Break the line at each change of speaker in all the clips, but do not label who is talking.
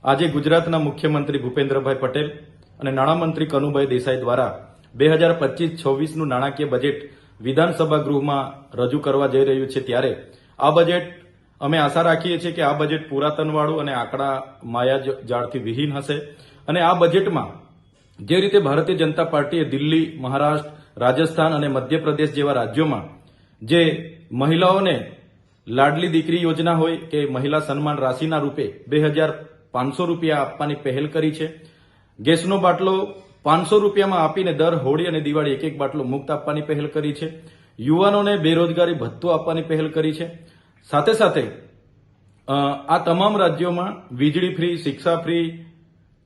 આજે ગુજરાતના મુખ્યમંત્રી ભૂપેન્દ્રભાઈ પટેલ અને નાણામંત્રી કનુભાઈ દેસાઈ દ્વારા 2025-26નું નાણાકીય બજેટ વિધાનસભા ગૃહમાં રજૂ કરવા જઈ રહ્યું છે ત્યારે આ બજેટ અમે આશા રાખીએ છીએ કે આ બજેટ પુરાતનવાળું અને આંકડા માયાજાળથી વિહીન હશે અને આ બજેટમાં જે રીતે ભારતીય જનતા પાર્ટીએ દિલ્હી, મહારાષ્ટ્ર, રાજસ્થાન અને મધ્યપ્રદેશ જેવા રાજ્યોમાં જે મહિલાઓને લાડલી દીકરી યોજના હોય કે મહિલા સન્માન રાશિના રૂપે 2,500 રૂપિયા આપવાની પહેલ કરી છે. ગેસનો બાટલો 500 રૂપિયામાં આપીને દર હોળી અને દિવાળી એક બાટલો મુક્ત આપવાની પહેલ કરી છે. યુવાનોને બેરોજગારી ભથ્થું આપવાની પહેલ કરી છે. સાથે સાથે આ તમામ રાજ્યોમાં વીજળી ફ્રી, શિક્ષા ફ્રી,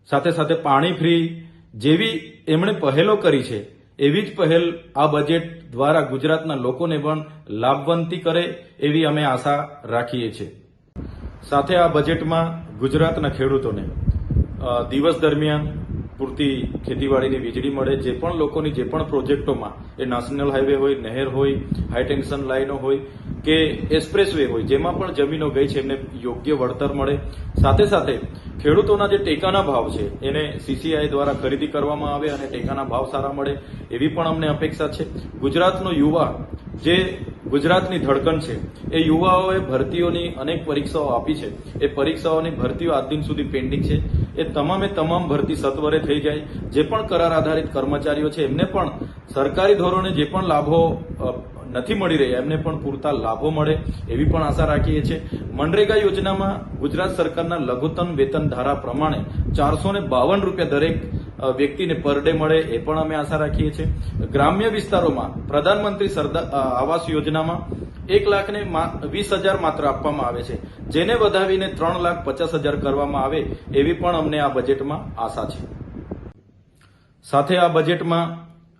સાથે સાથે પાણી ફ્રી જેવી એમણે પહેલો કરી છે. એવી જ પહેલ આ બજેટ દ્વારા ગુજરાતના લોકોને પણ લાભવંતી કરે એવી અમે આશા રાખીએ છીએ. સાથે આ બજેટમાં ગુજરાતના ખેડૂતોને દિવસ દરમિયાન પૂરતી ખેતીવાડીની વીજળી મળે, જે પણ લોકોની જે પણ પ્રોજેક્ટોમાં એ નેશનલ હાઈવે હોય, નહેર હોય, હાઈ ટેન્શન લાઈનો હોય કે એક્સપ્રેસવે હોય, જેમાં પણ જમીનો ગઈ છે એમને યોગ્ય વળતર મળે. સાથે સાથે ખેડૂતોના જે ટેકાના ભાવ છે એને સીસીઆઈ દ્વારા ખરીદી કરવામાં આવે અને ટેકાના ભાવ સારા મળે એવી પણ અમને અપેક્ષા છે. ગુજરાતનો યુવા જે ગુજરાતની ધડકન છે એ યુવાઓએ ભરતીઓની અનેક પરીક્ષાઓ આપી છે. એ પરીક્ષાઓની ભરતીઓ આજ દિન સુધી પેન્ડિંગ છે. એ તમામે તમામ ભરતી સત્વરે થઈ જાય. જે પણ કરાર આધારિત કર્મચારીઓ છે એમને પણ સરકારી ધોરણે જે પણ લાભો નથી મળી રહ્યા એમને પણ પૂરતા લાભો મળે એવી પણ આશા રાખીએ છીએ. મનરેગા યોજનામાં ગુજરાત સરકારના લઘુત્તમ વેતન ધારા પ્રમાણે 452 રૂપિયા દરેક વ્યક્તિને પર ડે મળે એ પણ અમે આશા રાખીએ છીએ. ગ્રામ્ય વિસ્તારોમાં પ્રધાનમંત્રી આવાસ યોજનામાં 1,20,000 માત્ર આપવામાં આવે છે, જેને વધાવીને 3,50,000 કરવામાં આવે એવી પણ અમને આ બજેટમાં આશા છે. સાથે આ બજેટમાં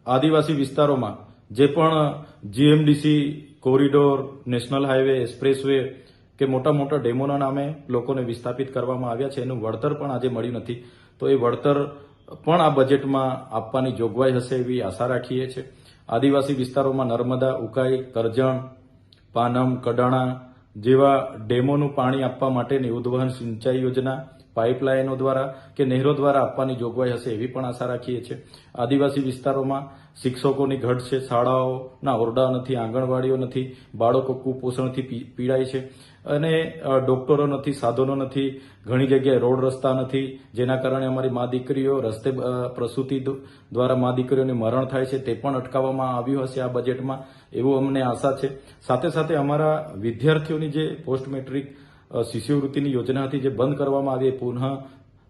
આદિવાસી વિસ્તારોમાં જે પણ GMDC, corridor, national highway, expressway કે મોટા મોટા ડેમોના નામે લોકોને વિસ્થાપિત કરવામાં આવ્યા છે, એનું વળતર પણ આજે મળ્યું નથી. તો એ વળતર પણ આ બજેટમાં આપવાની જોગવાઈ હશે એવી આશા રાખીએ છીએ. આદિવાસી વિસ્તારોમાં નર્મદા, ઉકાઈ, કરજણ, પાનમ, કડાણા જેવા ડેમોનું પાણી આપવા માટેની ઉદ્વહન સિંચાઈ યોજના પાઇપલાઇનો દ્વારા કે નહેરો દ્વારા આપવાની જોગવાઈ હશે એવી પણ આશા રાખીએ છીએ. આદિવાસી વિસ્તારોમાં શિક્ષકોની ઘટ છે, શાળાઓના ઓરડા નથી, આંગણવાડીઓ નથી, બાળકો કુપોષણથી પીડાય છે અને ડોક્ટરો નથી, સાધનો નથી, ઘણી જગ્યાએ રોડ રસ્તા નથી, જેના કારણે અમારી મા દીકરીઓ રસ્તે પ્રસૂતિ દ્વારા મા દીકરીઓને મરણ થાય છે. તે પણ અટકાવવામાં આવ્યું હશે આ બજેટમાં એવું અમને આશા છે. સાથે સાથે અમારા વિદ્યાર્થીઓની જે પોસ્ટ મેટ્રિક શિષ્યવૃત્તિની યોજના હતી જે બંધ કરવામાં આવી, પુનઃ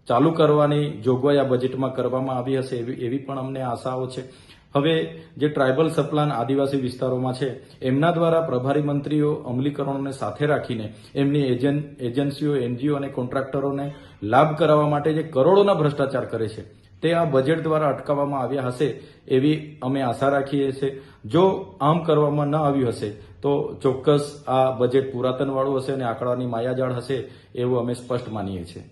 ચાલુ કરવાની જોગવાઈ આ બજેટમાં કરવામાં આવી હશે એવી પણ અમને આશાઓ છે. હવે જે ટ્રાયબલ સપ્લાન આદિવાસી વિસ્તારોમાં છે એમના દ્વારા પ્રભારી મંત્રીઓ અમલીકરણોને સાથે રાખીને એમની એજન્સીઓ, એનજીઓ અને કોન્ટ્રાક્ટરોને લાભ કરાવવા માટે જે કરોડોના ભ્રષ્ટાચાર કરે છે તે આ બજેટ દ્વારા અટકાવવામાં આવ્યા હશે એવી અમે આશા રાખીએ છીએ. જો આમ કરવામાં ન આવ્યું હશે તો ચોક્કસ આ બજેટ પુરાતનવાળું હશે અને આંકડાની માયાજાળ હશે એવું અમે સ્પષ્ટ માનીએ છીએ.